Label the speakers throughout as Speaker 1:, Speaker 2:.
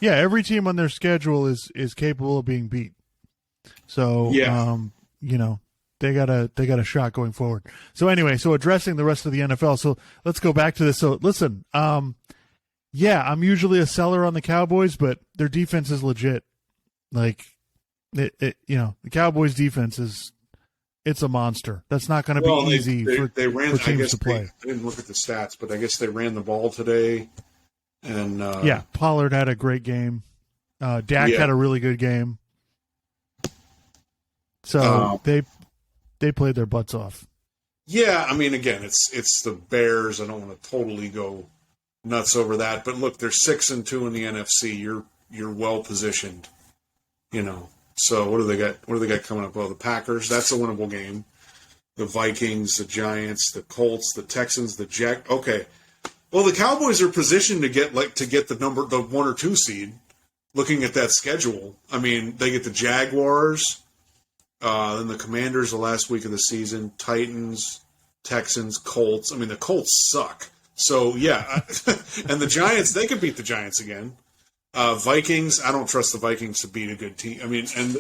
Speaker 1: Yeah, every team on their schedule is capable of being beat. So,
Speaker 2: Yeah.
Speaker 1: you know, they got a shot going forward. So anyway, so addressing the rest of the NFL. So let's go back to this. So listen, yeah, I'm usually a seller on the Cowboys, but their defense is legit. Like, the Cowboys' defense it's a monster. That's not going to be easy for teams to play.
Speaker 2: I didn't look at the stats, but I guess they ran the ball today. And
Speaker 1: yeah, Pollard had a great game. Dak had a really good game. So they played their butts off.
Speaker 2: Yeah, I mean, again, it's the Bears. I don't want to totally go nuts over that, but look, they're 6-2 in the NFC. You're well positioned, you know. So what do they got? What do they got coming up? Well, the Packers. That's a winnable game. The Vikings, the Giants, the Colts, the Texans, the Jack. Okay. Well, the Cowboys are positioned to get the 1 or 2 seed. Looking at that schedule, I mean, they get the Jaguars, then the Commanders the last week of the season, Titans, Texans, Colts. I mean, the Colts suck. So yeah, and the Giants, they could beat the Giants again. Vikings, I don't trust the Vikings to beat a good team. I mean, and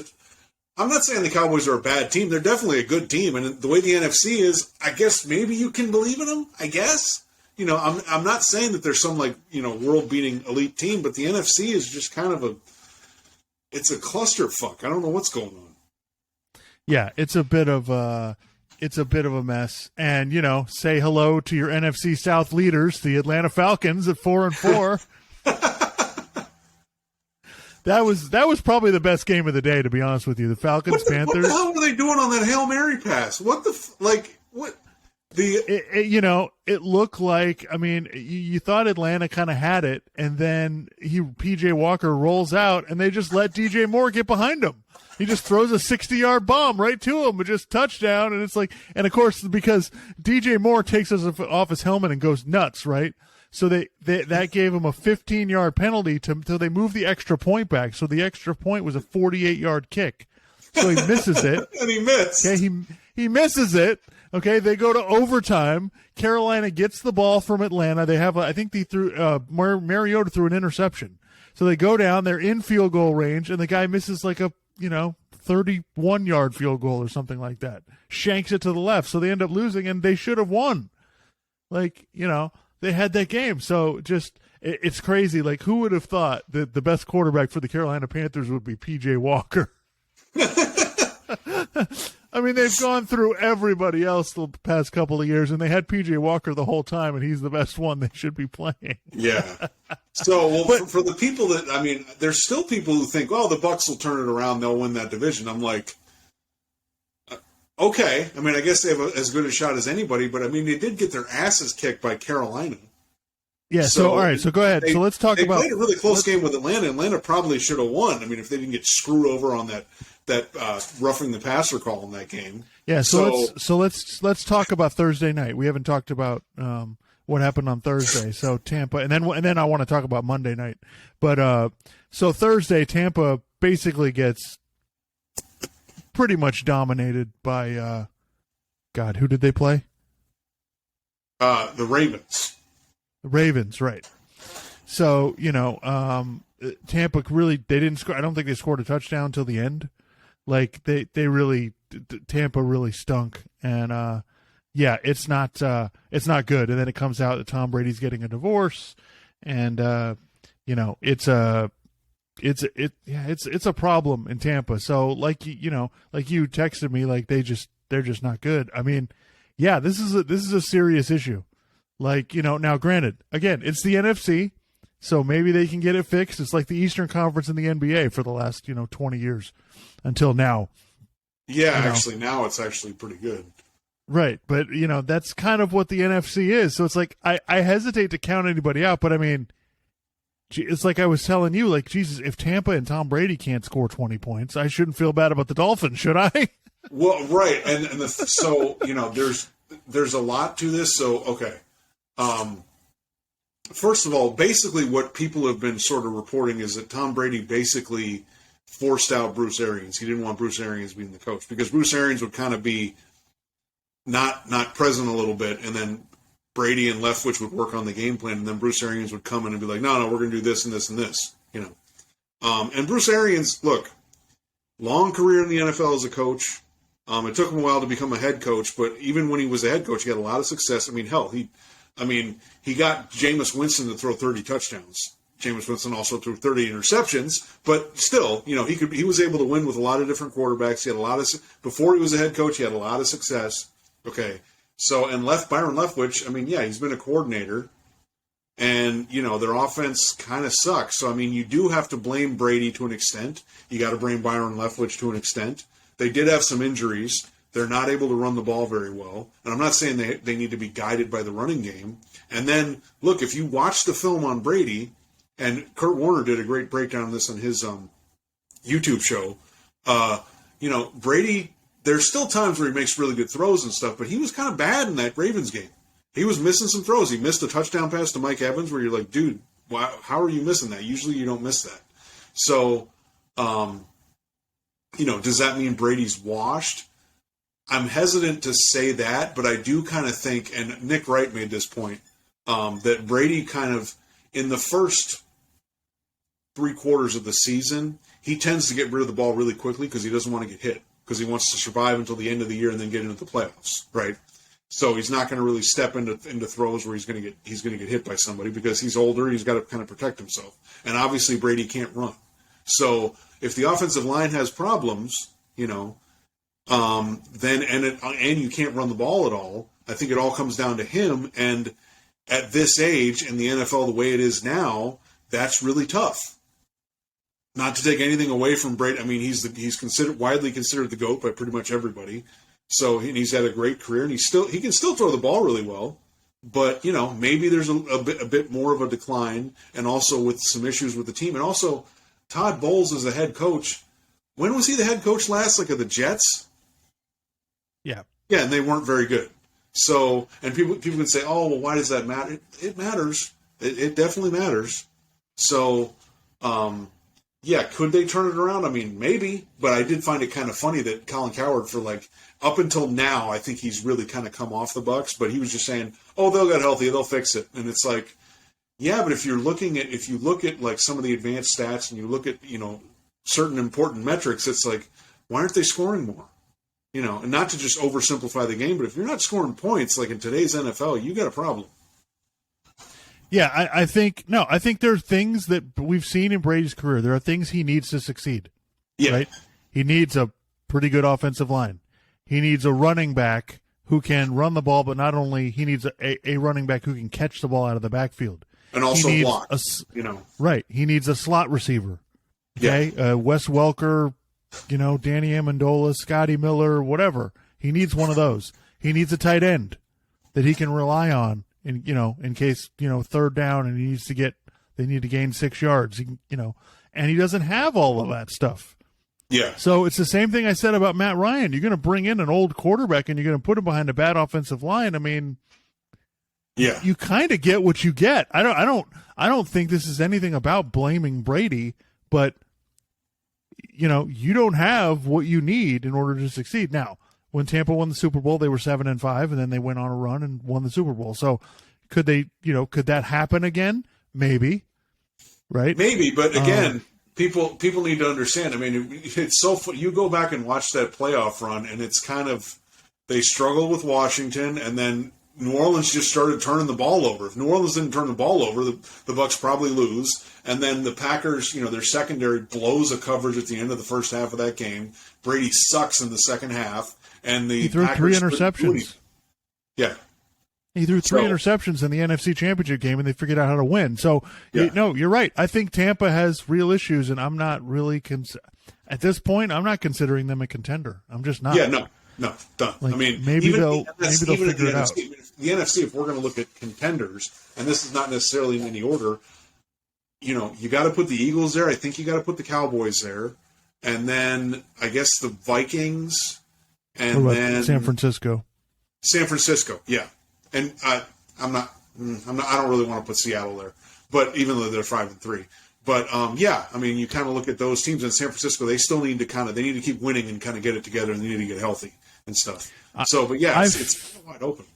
Speaker 2: I'm not saying the Cowboys are a bad team. They're definitely a good team. And the way the NFC is, I guess maybe you can believe in them, I guess. You know, I'm not saying that there's some world-beating elite team, but the NFC is just kind of it's a clusterfuck. I don't know what's going on.
Speaker 1: Yeah, it's a bit of a mess. And, say hello to your NFC South leaders, the Atlanta Falcons at 4-4. That was probably the best game of the day, to be honest with you. The Falcons Panthers.
Speaker 2: What the hell were they doing on that Hail Mary pass? What what?
Speaker 1: It looked like, I mean, you thought Atlanta kind of had it, and then PJ Walker rolls out, and they just let DJ Moore get behind him. He just throws a 60-yard bomb right to him, but just touchdown, and it's like, and of course, because DJ Moore takes us off his helmet and goes nuts, right? So that gave him a 15-yard penalty until they moved the extra point back. So the extra point was a 48-yard kick. So he misses it.
Speaker 2: And he missed.
Speaker 1: Okay, he misses it. Okay, they go to overtime. Carolina gets the ball from Atlanta. They have, I think they threw, Mariota threw an interception. So they go down, they're in field goal range, and the guy misses like a, 31-yard field goal or something like that. Shanks it to the left. So they end up losing, and they should have won. They had that game. So it's crazy. Like, who would have thought that the best quarterback for the Carolina Panthers would be P.J. Walker? I mean, they've gone through everybody else the past couple of years, and they had P.J. Walker the whole time, and he's the best one they should be playing.
Speaker 2: Yeah. So, for the people that, I mean, there's still people who think, the Bucs will turn it around, they'll win that division. I'm like, okay. I mean, I guess they have as good a shot as anybody, but I mean, they did get their asses kicked by Carolina.
Speaker 1: Yeah, so all right, so go ahead. So let's talk about...
Speaker 2: They played a really close game with Atlanta. Atlanta probably should have won. I mean, if they didn't get screwed over on that roughing the passer call in that game.
Speaker 1: Yeah, so let's talk about Thursday night. We haven't talked about what happened on Thursday. So Tampa, and then I want to talk about Monday night. But so Thursday, Tampa basically gets pretty much dominated by God. Who did they play?
Speaker 2: The Ravens.
Speaker 1: The Ravens, right. So, Tampa they didn't score. I don't think they scored a touchdown until the end. Like, Tampa really stunk. And, it's not good. And then it comes out that Tom Brady's getting a divorce. And, it's a problem in Tampa. So like you texted me, like they're just not good. I mean, yeah, this is a serious issue. Like, now granted, again, it's the NFC, so maybe they can get it fixed. It's like the Eastern Conference in the NBA for the last, 20 years until now.
Speaker 2: Yeah, actually, now it's actually pretty good.
Speaker 1: Right, but, that's kind of what the NFC is. So it's like, I hesitate to count anybody out, but I mean, it's like I was telling you, like, Jesus, if Tampa and Tom Brady can't score 20 points, I shouldn't feel bad about the Dolphins, should I?
Speaker 2: Well, right, so, there's a lot to this, so, okay. First of all, basically what people have been sort of reporting is that Tom Brady basically forced out Bruce Arians. He didn't want Bruce Arians being the coach because Bruce Arians would kind of be not present a little bit, and then Brady and Leftwich would work on the game plan, and then Bruce Arians would come in and be like, no, we're going to do this and this and this, And Bruce Arians, look, long career in the NFL as a coach. It took him a while to become a head coach, but even when he was a head coach, he had a lot of success. I mean, hell, he got Jameis Winston to throw 30 touchdowns. Jameis Winston also threw 30 interceptions, but still, he was able to win with a lot of different quarterbacks. He had before he was a head coach, he had a lot of success. Okay. So, and Byron Leftwich, he's been a coordinator, and, their offense kind of sucks. So, you do have to blame Brady to an extent. You got to blame Byron Leftwich to an extent. They did have some injuries. They're not able to run the ball very well. And I'm not saying they need to be guided by the running game. And then, look, if you watch the film on Brady, and Kurt Warner did a great breakdown of this on his YouTube show, Brady, there's still times where he makes really good throws and stuff, but he was kind of bad in that Ravens game. He was missing some throws. He missed a touchdown pass to Mike Evans where you're like, dude, how are you missing that? Usually you don't miss that. So, does that mean Brady's washed? I'm hesitant to say that, but I do kind of think, and Nick Wright made this point, that Brady kind of, in the first 3 quarters of the season, he tends to get rid of the ball really quickly because he doesn't want to get hit, because he wants to survive until the end of the year and then get into the playoffs, right? So he's not going to really step into throws where he's going to get hit by somebody because he's older. He's got to kind of protect himself, and obviously Brady can't run. So if the offensive line has problems, then and you can't run the ball at all, I think it all comes down to him. And at this age in the NFL, the way it is now, that's really tough. Not to take anything away from Brady. He's widely considered the GOAT by pretty much everybody. So he's had a great career, and he can still throw the ball really well. But maybe there's a bit more of a decline, and also with some issues with the team, and also Todd Bowles is the head coach. When was he the head coach last? Like of the Jets?
Speaker 1: Yeah. Yeah,
Speaker 2: and they weren't very good. So, and people can say, oh, well, why does that matter? It matters. It definitely matters. So, could they turn it around? Maybe, but I did find it kind of funny that Colin Cowherd, for up until now, I think he's really kind of come off the Bucs, but he was just saying, oh, they'll get healthy, they'll fix it. And it's like, yeah, but if you look at some of the advanced stats and you look at, certain important metrics, it's like, why aren't they scoring more? And not to just oversimplify the game, but if you're not scoring points, like in today's NFL, you got a problem.
Speaker 1: Yeah, I think there are things that we've seen in Brady's career. There are things he needs to succeed.
Speaker 2: Yeah.
Speaker 1: Right? He needs a pretty good offensive line. He needs a running back who can run the ball, but not only, he needs a running back who can catch the ball out of the backfield.
Speaker 2: And also block,
Speaker 1: Right. He needs a slot receiver. Okay? Yeah. Wes Welker, Danny Amendola, Scotty Miller, whatever. He needs one of those. He needs a tight end that he can rely on in case, third down and they need to gain 6 yards, and he doesn't have all of that stuff.
Speaker 2: Yeah.
Speaker 1: So it's the same thing I said about Matt Ryan. You're going to bring in an old quarterback and you're going to put him behind a bad offensive line.
Speaker 2: Yeah.
Speaker 1: You kind of get what you get. I don't think this is anything about blaming Brady, but you don't have what you need in order to succeed. Now, when Tampa won the Super Bowl, they were 7-5, and then they went on a run and won the Super Bowl. So could that happen again? Maybe. Right?
Speaker 2: Maybe, but again, people need to understand. It's so you go back and watch that playoff run, and it's kind of, they struggled with Washington, and then New Orleans just started turning the ball over. If New Orleans didn't turn the ball over, the Bucs probably lose. And then the Packers, their secondary blows a coverage at the end of the first half of that game. Brady sucks in the second half, and he
Speaker 1: threw
Speaker 2: Packers
Speaker 1: 3 interceptions.
Speaker 2: Yeah.
Speaker 1: He threw 3 interceptions in the NFC Championship game, and they figured out how to win. So, you're right. I think Tampa has real issues, and I'm not really at this point, I'm not considering them a contender. I'm just not.
Speaker 2: Yeah, no, done.
Speaker 1: Maybe they'll figure it out.
Speaker 2: The NFC, if we're going to look at contenders, and this is not necessarily in any order, you got to put the Eagles there. I think you got to put the Cowboys there, and then I guess the Vikings, and then
Speaker 1: San Francisco.
Speaker 2: Yeah. And I don't really want to put Seattle there, but even though they're 5-3, but you kind of look at those teams in San Francisco. They still need to they need to keep winning and kind of get it together, and they need to get healthy and stuff. It's kind of wide open.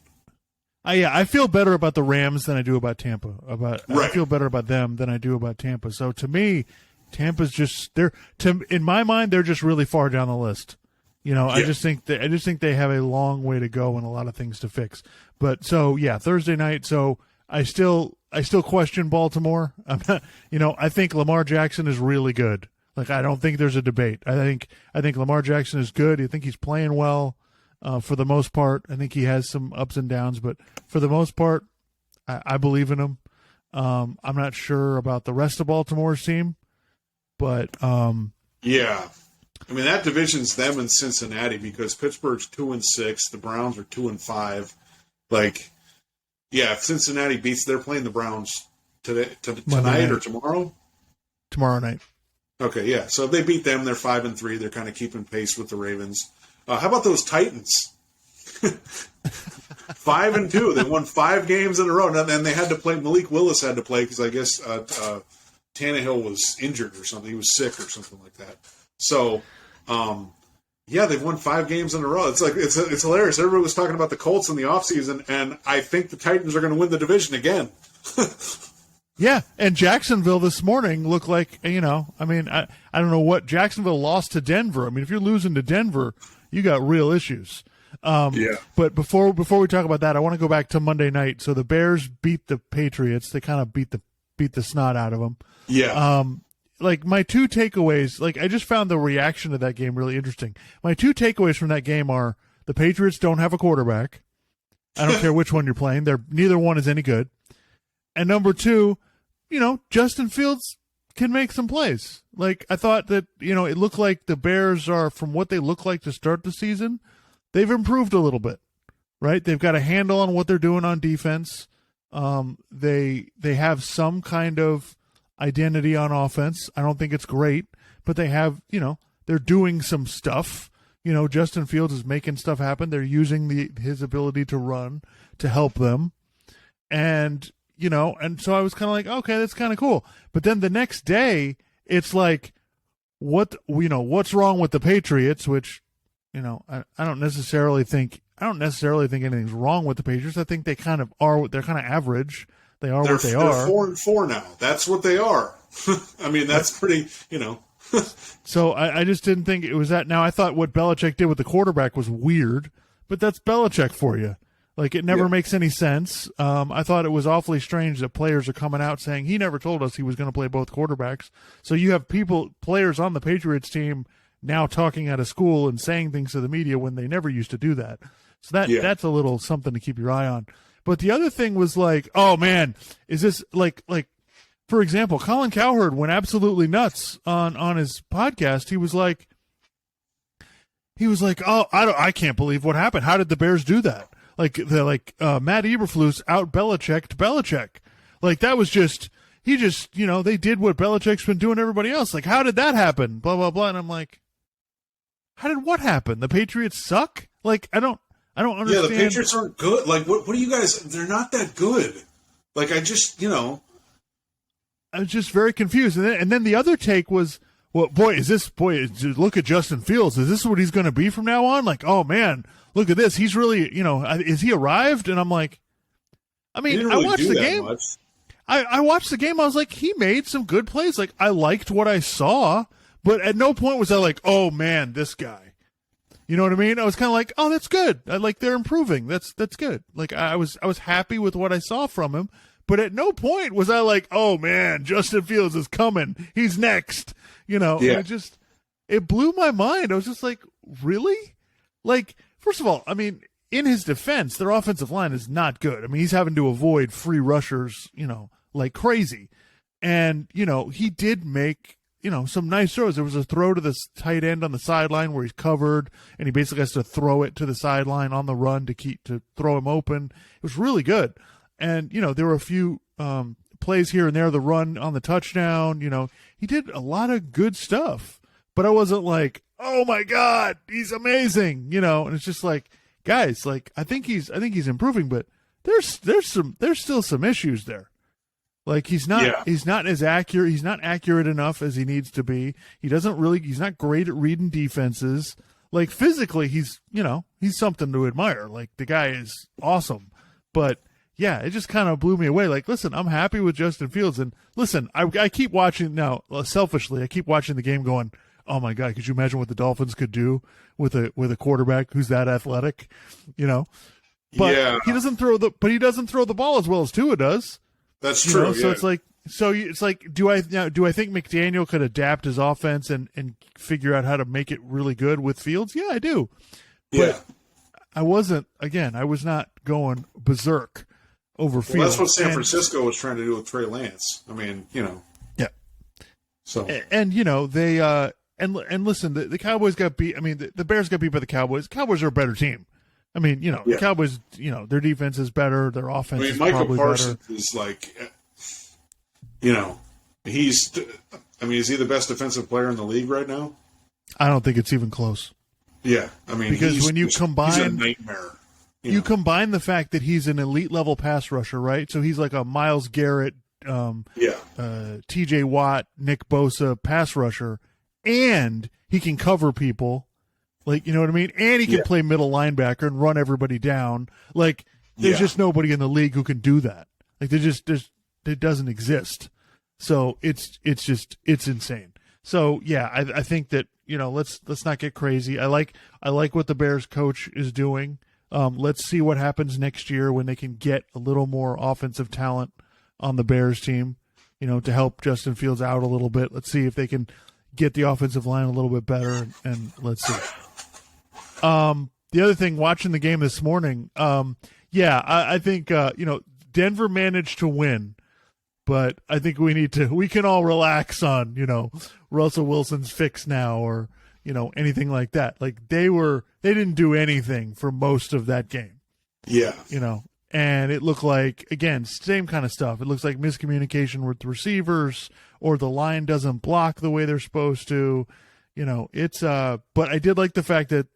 Speaker 1: I feel better about the Rams than I do about Tampa.
Speaker 2: Right.
Speaker 1: I feel better about them than I do about Tampa. So to me, Tampa's just in my mind they're just really far down the list. I just think they have a long way to go and a lot of things to fix. But so yeah, Thursday night. So I still question Baltimore. I think Lamar Jackson is really good. Like I don't think there's a debate. I think Lamar Jackson is good. I think he's playing well for the most part. I think he has some ups and downs, but for the most part, I believe in him. I'm not sure about the rest of Baltimore's team, but
Speaker 2: yeah. I mean, that division's them and Cincinnati because Pittsburgh's 2-6, the Browns are 2-5. Like, yeah, if Cincinnati beats, they're playing the Browns tonight or tomorrow.
Speaker 1: Tomorrow night.
Speaker 2: Okay, yeah. So if they beat them, they're 5-3. They're kind of keeping pace with the Ravens. How about those Titans? 5-2. They won 5 games in a row, and they had to play. Malik Willis had to play because I guess Tannehill was injured or something. He was sick or something like that. So, yeah, they've won 5 games in a row. It's like it's hilarious. Everybody was talking about the Colts in the offseason, and I think the Titans are going to win the division again.
Speaker 1: Yeah, and Jacksonville this morning looked like, I don't know what Jacksonville lost to Denver. I mean, if you're losing to Denver, you got real issues.
Speaker 2: Yeah.
Speaker 1: But before we talk about that, I want to go back to Monday night. So the Bears beat the Patriots. They kind of beat the snot out of them.
Speaker 2: Yeah.
Speaker 1: Like my 2 takeaways, like I just found the reaction to that game really interesting. My 2 takeaways from that game are the Patriots don't have a quarterback. I don't care which one you're playing. Neither one is any good. And number 2, Justin Fields can make some plays. Like I thought that, it looked like the Bears are, from what they look like to start the season, they've improved a little bit, right? They've got a handle on what they're doing on defense. They have some kind of identity on offense. I don't think it's great, but they have, they're doing some stuff. Justin Fields is making stuff happen. They're using his ability to run to help them. And, and so I was kind of like, okay, that's kind of cool. But then the next day, it's like, what's wrong with the Patriots, which, I don't necessarily think anything's wrong with the Patriots. I think they kind of are. They're kind of average. They are what they are.
Speaker 2: They're 4-4 now. That's what they are. I mean, that's pretty.
Speaker 1: So I just didn't think it was that. Now I thought what Belichick did with the quarterback was weird, but that's Belichick for you. Like it never makes any sense. I thought it was awfully strange that players are coming out saying he never told us he was going to play both quarterbacks. So you have players on the Patriots team now talking out of school and saying things to the media when they never used to do that. So that's a little something to keep your eye on. But the other thing was like, oh man, is this like for example, Colin Cowherd went absolutely nuts on his podcast. He was like, oh, I can't believe what happened. How did the Bears do that? Like Matt Eberflus out Belichicked Belichick. Like that was just they did what Belichick's been doing to everybody else. Like how did that happen? Blah blah blah. And I'm like, how did what happen? The Patriots suck? Like I don't understand.
Speaker 2: Yeah, the Patriots aren't good. Like what do you guys? They're not that good. Like I just I
Speaker 1: was just very confused. And then the other take was, well, look at Justin Fields. Is this what he's going to be from now on? Like, oh man, look at this. He's really, is he arrived? And I'm like, I mean, I watched the game. I watched the game. I was like, he made some good plays. Like, I liked what I saw, but at no point was I like, oh man, this guy. You know what I mean? I was kind of like, oh, that's good. They're improving. That's good. Like, I was happy with what I saw from him. But at no point was I like, oh, man, Justin Fields is coming. He's next.
Speaker 2: Yeah.
Speaker 1: It blew my mind. I was just like, really? Like, first of all, I mean, in his defense, their offensive line is not good. I mean, he's having to avoid free rushers, like crazy. And, he did make, some nice throws. There was a throw to the tight end on the sideline where he's covered, and he basically has to throw it to the sideline on the run to throw him open. It was really good. And, there were a few plays here and there, the run on the touchdown, he did a lot of good stuff, but I wasn't like, oh my God, he's amazing, and it's just like, guys, like, I think he's improving, but there's still some issues there. Like he's not as accurate. He's not accurate enough as he needs to be. He's not great at reading defenses. Like physically, he's something to admire. Like the guy is awesome, but yeah, it just kind of blew me away. Like, listen, I'm happy with Justin Fields, and listen, I keep watching now. Selfishly, I keep watching the game, going, "Oh my God, could you imagine what the Dolphins could do with a quarterback who's that athletic?" You know, but
Speaker 2: Yeah.
Speaker 1: he doesn't throw the ball as well as Tua does.
Speaker 2: That's true.
Speaker 1: So it's like, do I think McDaniel could adapt his offense and figure out how to make it really good with Fields? Yeah, I do.
Speaker 2: yeah.
Speaker 1: I was not going berserk over Fields.
Speaker 2: Well, that's what San Francisco was trying to do with Trey Lance. I mean,
Speaker 1: Yeah.
Speaker 2: So
Speaker 1: And they and listen, the Cowboys got beat. I mean, the Bears got beat by the Cowboys. The Cowboys are a better team. I mean, the Cowboys, their defense is better. Their offense is
Speaker 2: Michael
Speaker 1: probably
Speaker 2: Parsons
Speaker 1: better.
Speaker 2: is like, is he the best defensive player in the league right now?
Speaker 1: I don't think it's even close.
Speaker 2: Yeah, I mean,
Speaker 1: Because when you
Speaker 2: he's a
Speaker 1: combine
Speaker 2: nightmare.
Speaker 1: you combine the fact that he's an elite level pass rusher, right? So he's like a Myles Garrett, T.J. Watt, Nick Bosa pass rusher, and he can cover people, like, you know what I mean? And he can play middle linebacker and run everybody down. Like, there's just nobody in the league who can do that. Like, it doesn't exist. So it's insane. So yeah, I think that let's not get crazy. I like what the Bears coach is doing. Let's see what happens next year when they can get a little more offensive talent on the Bears team, to help Justin Fields out a little bit. Let's see if they can get the offensive line a little bit better, and let's see. The other thing, watching the game this morning, I think Denver managed to win, but I think we can all relax on Russell Wilson's fix now, or anything like that. Like, they didn't do anything for most of that game.
Speaker 2: Yeah.
Speaker 1: And it looked like, again, same kind of stuff. It looks like miscommunication with the receivers, or the line doesn't block the way they're supposed to. But I did like the fact that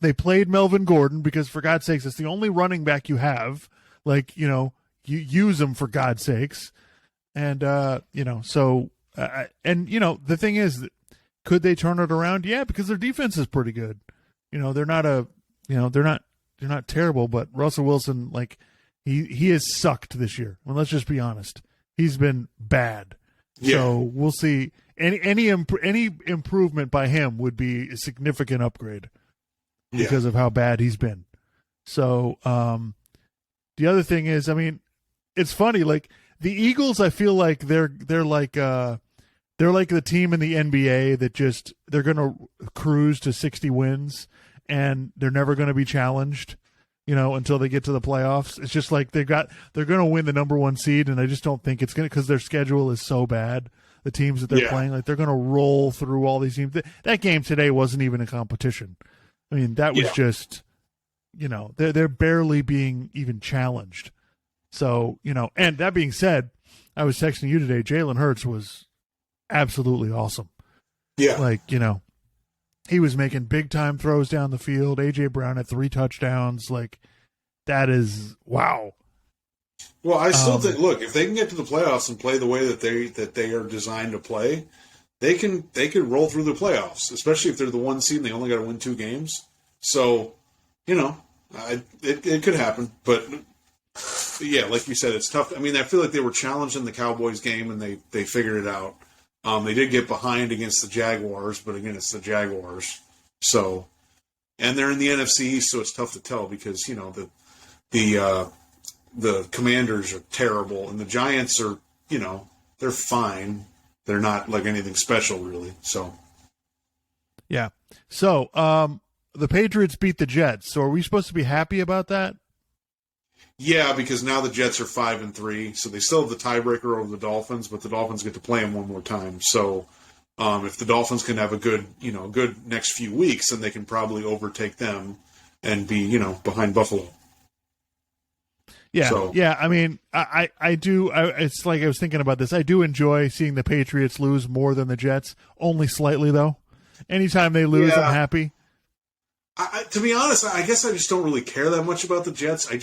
Speaker 1: they played Melvin Gordon, because for God's sakes, it's the only running back you have. Like, you use him for God's sakes. And, the thing is, could they turn it around? Yeah, because their defense is pretty good. They're not terrible, but Russell Wilson, like, he has sucked this year. Well, let's just be honest. He's been bad. Yeah. So we'll see. Any improvement by him would be a significant upgrade because of how bad he's been. So the other thing is, I mean, it's funny. Like, the Eagles, I feel like they're like the team in the NBA that they're going to cruise to 60 wins, and they're never going to be challenged, until they get to the playoffs. It's just like they're going to win the number one seed, and I just don't think it's going to, because their schedule is so bad. The teams that they're playing, like, they're going to roll through all these teams. That game today wasn't even a competition. I mean, that was just, they're barely being even challenged. So, and that being said, I was texting you today, Jalen Hurts was absolutely awesome.
Speaker 2: Yeah.
Speaker 1: Like, he was making big time throws down the field. A.J. Brown had 3 touchdowns. Like, that is, wow.
Speaker 2: Well, I still think, look, if they can get to the playoffs and play the way that they are designed to play, they can roll through the playoffs, especially if they're the 1 seed and they only got to win 2 games. So, it could happen. But yeah, like you said, it's tough. I mean, I feel like they were challenged in the Cowboys game, and they figured it out. They did get behind against the Jaguars, but again, it's the Jaguars. So, and they're in the NFC East, so it's tough to tell, because the Commanders are terrible, and the Giants are, they're fine. They're not like anything special, really. So,
Speaker 1: yeah. So, the Patriots beat the Jets. So, are we supposed to be happy about that?
Speaker 2: Yeah, because now the Jets are 5-3, so they still have the tiebreaker over the Dolphins, but the Dolphins get to play them one more time. So, if the Dolphins can have a good next few weeks, then they can probably overtake them and be, behind Buffalo.
Speaker 1: Yeah, so. Yeah. I mean, I do. It's like I was thinking about this. I do enjoy seeing the Patriots lose more than the Jets, only slightly though. Anytime they lose, I'm happy.
Speaker 2: To be honest, I guess I just don't really care that much about the Jets. I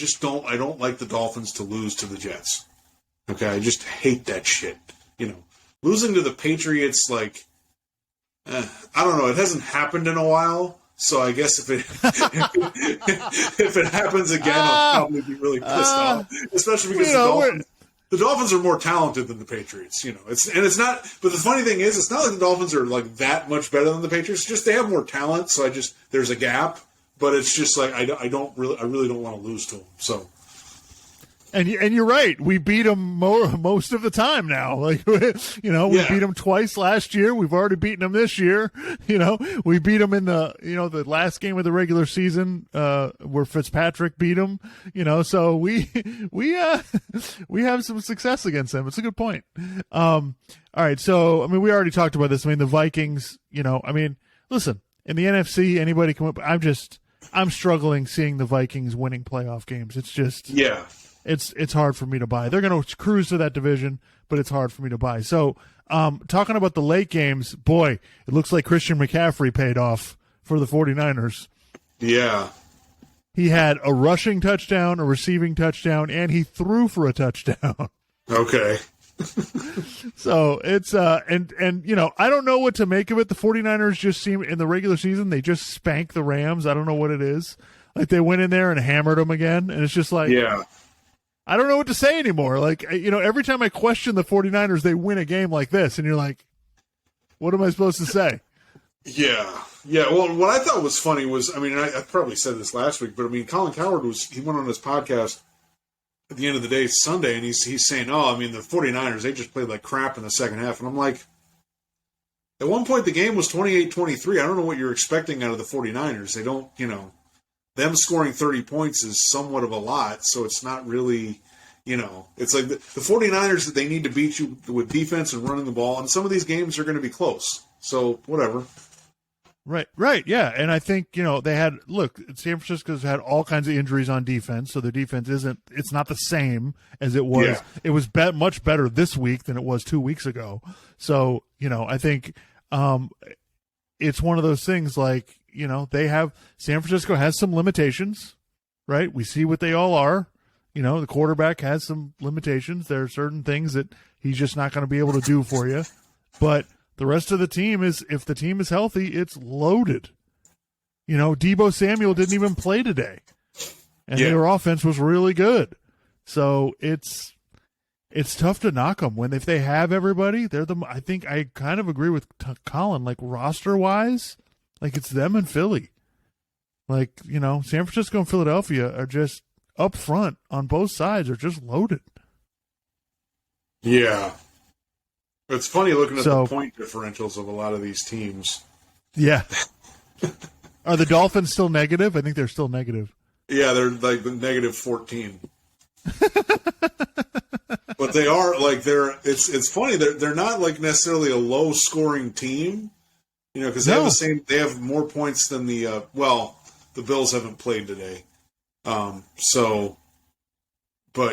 Speaker 2: don't like the Dolphins to lose to the Jets. Okay, I just hate that shit. Losing to the Patriots, like, I don't know. It hasn't happened in a while, So I guess if it if it happens again, I'll probably be really pissed off, especially because the Dolphins are more talented than the Patriots. It's not. But the funny thing is, it's not like the Dolphins are like that much better than the Patriots. It's just they have more talent. So there's a gap. But it's just like I really don't want to lose to them. So.
Speaker 1: And you're right. We beat them most of the time now. Like, we beat them twice last year. We've already beaten them this year. We beat them in the last game of the regular season, where Fitzpatrick beat them. So we have some success against them. It's a good point. All right. So, we already talked about this. The Vikings, listen, in the NFC, anybody come up. I'm struggling seeing the Vikings winning playoff games. It's just, It's hard for me to buy. They're going to cruise to that division, but it's hard for me to buy. So, talking about the late games, boy, it looks like Christian McCaffrey paid off for the 49ers.
Speaker 2: Yeah.
Speaker 1: He had a rushing touchdown, a receiving touchdown, and he threw for a touchdown.
Speaker 2: Okay.
Speaker 1: So it's and I don't know what to make of it. The 49ers just seem in the regular season they just spank the Rams. I don't know what it is. Like they went in there and hammered them again, and it's just like I don't know what to say anymore. Like every time I question the 49ers, they win a game like this, and you're like, what am I supposed to say?
Speaker 2: Yeah. Well, what I thought was funny was, I probably said this last week, but Colin Cowherd he went on his podcast at the end of the day Sunday, and he's saying, the 49ers, they just played like crap in the second half. And I'm like, at one point the game was 28-23. I don't know what you're expecting out of the 49ers. They don't, them scoring 30 points is somewhat of a lot, so it's not really, it's like the 49ers that they need to beat you with defense and running the ball, and some of these games are going to be close. So, whatever.
Speaker 1: Right, yeah. And I think, San Francisco's had all kinds of injuries on defense, so their defense it's not the same as it was. Yeah. It was much better this week than it was 2 weeks ago. So, I think it's one of those things like, San Francisco has some limitations, right? We see what they all are. The quarterback has some limitations. There are certain things that he's just not going to be able to do for you. But the rest of the team if the team is healthy, it's loaded. Deebo Samuel didn't even play today. And their offense was really good. So it's tough to knock them if they have everybody. I think I kind of agree with Colin, like roster wise, like it's them and Philly. Like, San Francisco and Philadelphia are just up front on both sides are just loaded.
Speaker 2: Yeah. It's funny looking at the point differentials of a lot of these teams.
Speaker 1: Yeah. Are the Dolphins still negative? I think they're still negative.
Speaker 2: Yeah, they're like negative 14. But they are like it's funny they're not like necessarily a low scoring team, because they have more points than the Bills haven't played today. But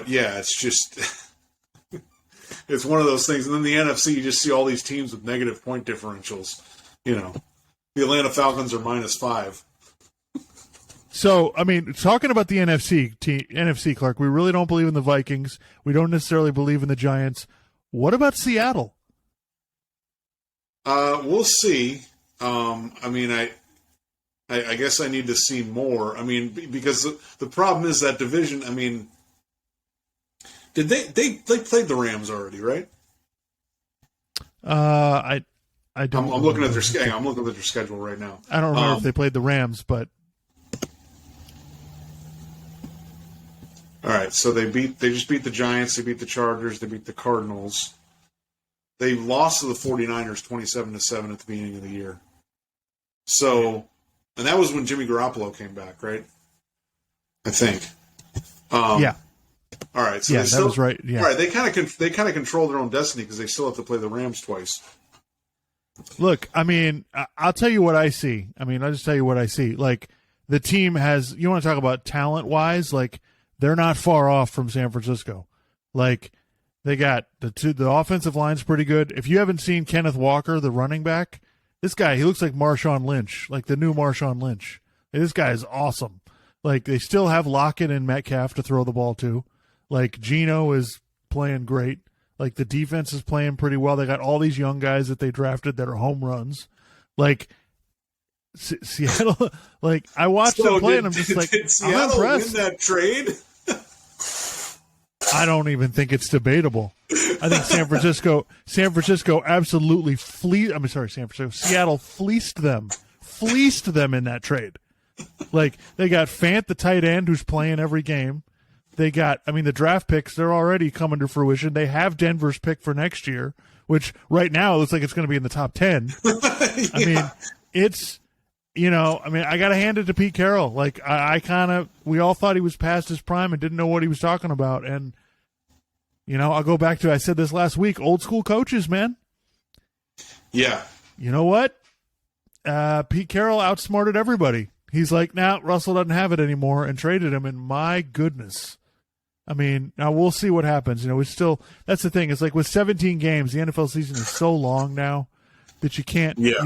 Speaker 2: yeah, it's just it's one of those things. And then the NFC, you just see all these teams with negative point differentials. The Atlanta Falcons are -5.
Speaker 1: So, talking about the NFC, Clark, we really don't believe in the Vikings. We don't necessarily believe in the Giants. What about Seattle?
Speaker 2: We'll see. I guess I need to see more. Because the problem is that division. Did they played the Rams already, right?
Speaker 1: I don't.
Speaker 2: I'm looking at their schedule. I'm looking at their schedule right now.
Speaker 1: I don't remember if they played the Rams, but
Speaker 2: all right. So they just beat the Giants. They beat the Chargers. They beat the Cardinals. They lost to the 49ers 27-7 at the beginning of the year. So, and that was when Jimmy Garoppolo came back, right? I think.
Speaker 1: Yeah.
Speaker 2: All right. So
Speaker 1: that was right. Yeah.
Speaker 2: All right. They kind of control their own destiny because they still have to play the Rams twice.
Speaker 1: Look, I'll tell you what I see. I'll just tell you what I see. Like the team has. You want to talk about talent wise? Like they're not far off from San Francisco. Like they got the offensive line's pretty good. If you haven't seen Kenneth Walker, the running back, this guy he looks like Marshawn Lynch, like the new Marshawn Lynch. This guy is awesome. Like they still have Lockett and Metcalf to throw the ball to. Like Geno is playing great. Like the defense is playing pretty well. They got all these young guys that they drafted that are home runs. Like Seattle, like I watched them play, and I'm just like,
Speaker 2: did
Speaker 1: I'm
Speaker 2: Seattle
Speaker 1: impressed.
Speaker 2: win that trade?
Speaker 1: I don't even think it's debatable. I think San Francisco absolutely Seattle fleeced them in that trade. Like they got Fant, the tight end, who's playing every game. They got, the draft picks, they're already coming to fruition. They have Denver's pick for next year, which right now looks like it's going to be in the top 10. Yeah. It's, I got to hand it to Pete Carroll. Like, we all thought he was past his prime and didn't know what he was talking about. And, I'll go back to, I said this last week, old school coaches, man.
Speaker 2: Yeah.
Speaker 1: You know what? Pete Carroll outsmarted everybody. He's like, nah, Russell doesn't have it anymore, and traded him. And my goodness. Now we'll see what happens. That's the thing. It's like with 17 games, the NFL season is so long now that you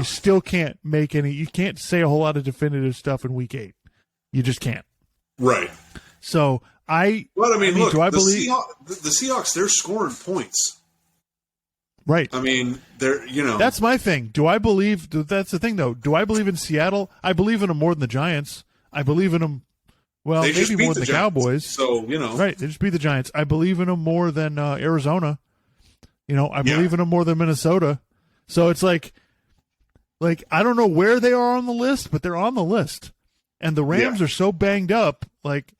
Speaker 1: still can't you can't say a whole lot of definitive stuff in week 8. You just can't.
Speaker 2: Right.
Speaker 1: So
Speaker 2: look,
Speaker 1: do I believe
Speaker 2: the Seahawks, they're scoring points.
Speaker 1: Right.
Speaker 2: They're,
Speaker 1: That's my thing. That's the thing though. Do I believe in Seattle? I believe in them more than the Giants. I believe in them, well,
Speaker 2: they
Speaker 1: maybe more than the
Speaker 2: Giants.
Speaker 1: Cowboys.
Speaker 2: So,
Speaker 1: Right. They just beat the Giants. I believe in them more than Arizona. I believe in them more than Minnesota. So it's like I don't know where they are on the list, but they're on the list. And the Rams are so banged up, like.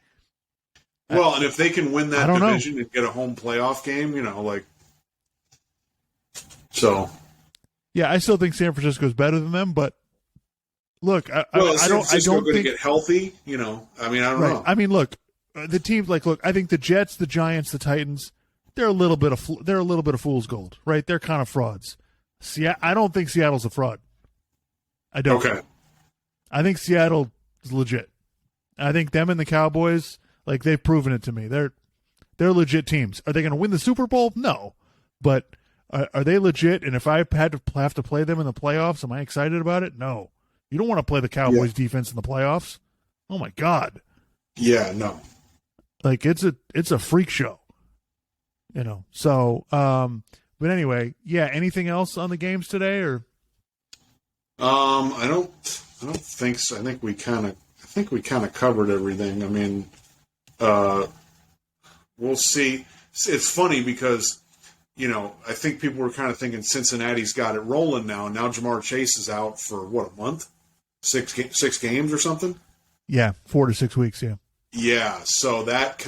Speaker 2: Well, and if they can win that division and get a home playoff game, so.
Speaker 1: Yeah, I still think San Francisco is better than them, but look, I don't think
Speaker 2: get healthy. I don't know.
Speaker 1: Look, the teams I think the Jets, the Giants, the Titans, they're a little bit of fool's gold, right? They're kind of frauds. I don't think Seattle's a fraud. I don't.
Speaker 2: Okay.
Speaker 1: I think Seattle is legit. I think them and the Cowboys, they've proven it to me. They're legit teams. Are they going to win the Super Bowl? No, but are they legit? And if I have to play them in the playoffs, am I excited about it? No. You don't want to play the Cowboys defense in the playoffs. Oh my God.
Speaker 2: Yeah, no.
Speaker 1: It's a freak show. So but anyway, anything else on the games today or
Speaker 2: I don't think so. I think we kind of covered everything. We'll see. It's funny because I think people were kind of thinking Cincinnati's got it rolling now, and now Jamar Chase is out for what, a month? 6 games or something?
Speaker 1: Yeah, 4 to 6 weeks, yeah.
Speaker 2: Yeah, so that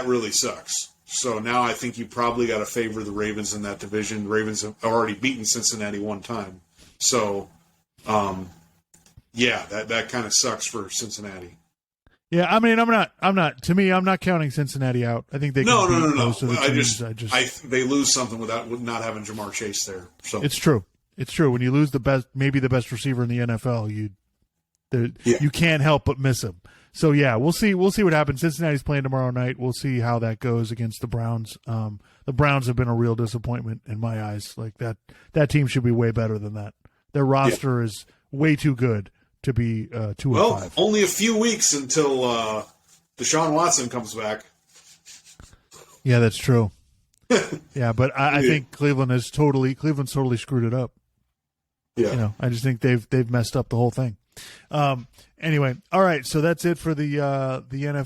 Speaker 2: really sucks. So now I think you probably got to favor the Ravens in that division. The Ravens have already beaten Cincinnati one time. So, that kind of sucks for Cincinnati.
Speaker 1: Yeah, I'm not counting Cincinnati out. I think they can beat most of the teams.
Speaker 2: They lose something with not having Jamar Chase there. So
Speaker 1: it's true. When you lose maybe the best receiver in the NFL, you can't help but miss him. So we'll see what happens. Cincinnati's playing tomorrow night. We'll see how that goes against the Browns. The Browns have been a real disappointment in my eyes. That team should be way better than that. Their roster is way too good to be 2-5.
Speaker 2: Well, only a few weeks until Deshaun Watson comes back.
Speaker 1: Yeah, that's true. Yeah, but I think Cleveland's totally screwed it up.
Speaker 2: Yeah,
Speaker 1: I just think they've messed up the whole thing. Anyway, all right. So that's it for the NFL.